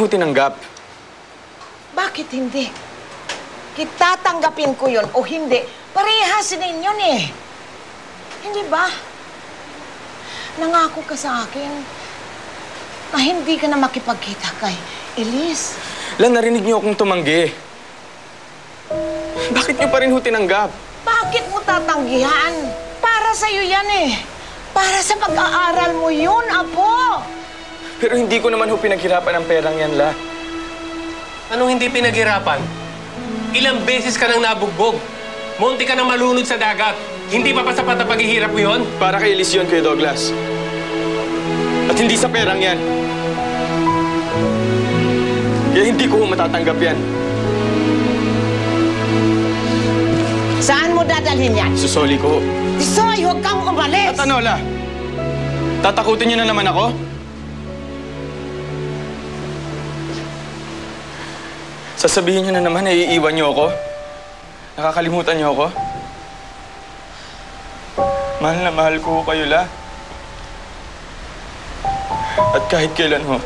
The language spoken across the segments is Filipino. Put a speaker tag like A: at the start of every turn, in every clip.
A: mo tinanggap?
B: Bakit hindi? Kitatanggapin ko yun o hindi, parehas din yun eh. Hindi ba? Nangako ka sa akin na hindi ka na makipagkita kay Elise.
A: Narinig niyo akong tumanggi. Bakit niyo pa rin ho tinanggap?
B: Bakit mo tatanggihan? Para sa'yo yan eh. Para sa pag-aaral mo yun, Apo.
A: Pero hindi ko naman ho pinaghirapan ang perang yan, La.
C: Anong hindi pinaghirapan? Ilang beses ka nang nabugbog. Munti ka nang malunod sa dagat. Hindi pa sapat na paghihirap mo yun?
A: Para kay Elise yun, Kuya Douglas. At hindi sa perang yan. Kaya hindi ko ho matatanggap yan.
B: Saan mo dadalhin yan?
A: Susoli ko ho.
B: Tisoy, huwag kang umalis!
A: At ano, La? Tatakutin niyo na naman ako? Sasabihin niyo na naman na iiwan niyo ako? Nakakalimutan niyo ako? Mahal na mahal ko kayo, La. At kahit kailan ho,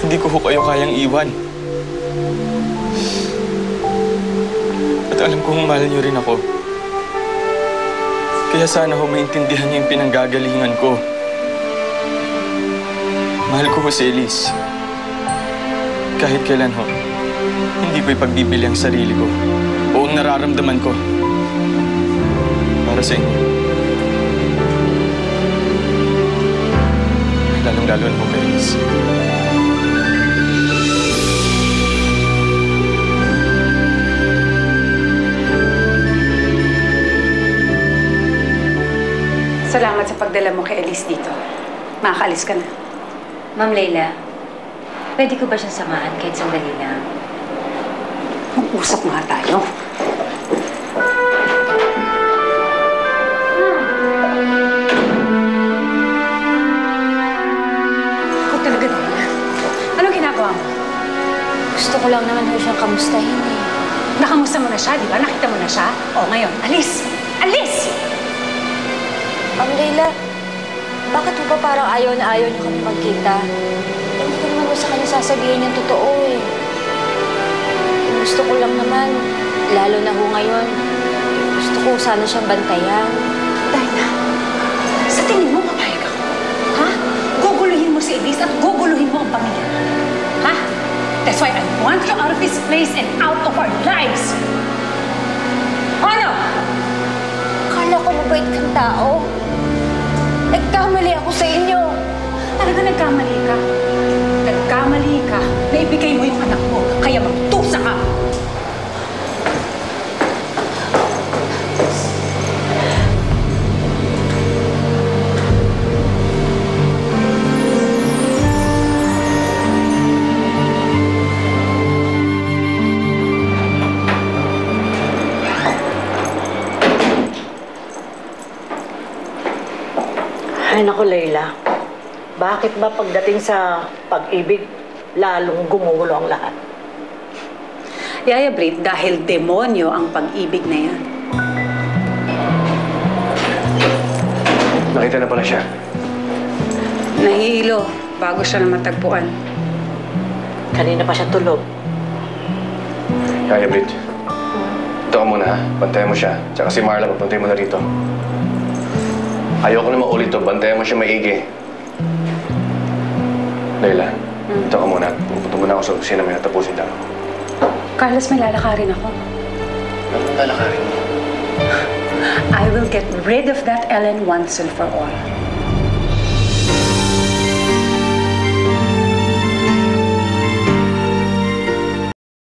A: hindi ko kayo kayang iwan. At alam kong mahal niyo rin ako. Kaya sana ho maintindihan niyo yung pinanggagalingan ko. Mahal ko si Elise. Kahit kailan ho, hindi ko ipagbibili ang sarili ko o ang nararamdaman ko para sa inyo. Lalong-lalo na po kay Elise.
D: Salamat sa pagdala mo kay Elise dito. Makakaalis ka na.
E: Ma'am Leila, pwede ko ba siyang samahan kahit sandali lang?
D: Mag-usap nga tayo. Ako talaga din. Anong ginagawa mo?
E: Gusto ko lang naman ho siyang kamustahin eh.
D: Nakamusta mo na siya, di ba? Nakita mo na siya? O, ngayon, alis! Alis!
E: Ma'am Leila, bakit mo ba parang ayaw na ayaw niyo kami magkita? Hindi ko naman sa kanya sasabihin yung totoo eh. Gusto ko lang naman, lalo na ho ngayon, gusto ko sana siyang bantayan.
D: Dahil sa tingin mo, papayag ako. Ha? Guguluhin mo si Elise at guguluhin mo ang pamilya. Ha? That's why I want you out of this place and out of our lives. Ano?
E: Akala ko mabait kang tao. Nagkamali ako sa inyo.
D: Talaga nagkamali ka. Nagkamali ka na ibigay mo yung anak mo, kaya magtusa ka.
F: Ay, naku, Leila. Bakit ba pagdating sa pag-ibig, lalong gumugulo ang lahat?
D: Yaya Brit, dahil demonyo ang pag-ibig na yan.
G: Nakita na pala siya.
D: Nahihilo bago siya na matagpuan.
F: Kanina pa siya tulog.
G: Kaya, Brit. Ito ka muna, ha? Bantayan mo siya. Tsaka si Marla, papuntayin mo na rito. Ayoko na maulit to. Bantayan mo siya maigi. Leila, ito ka muna. Pupunta muna ako sa opisina. May natapusin lang ako.
D: Carlos, may lalakarin ako.
G: Anong lalakarin mo?
D: I will get rid of that Ellen once and for all.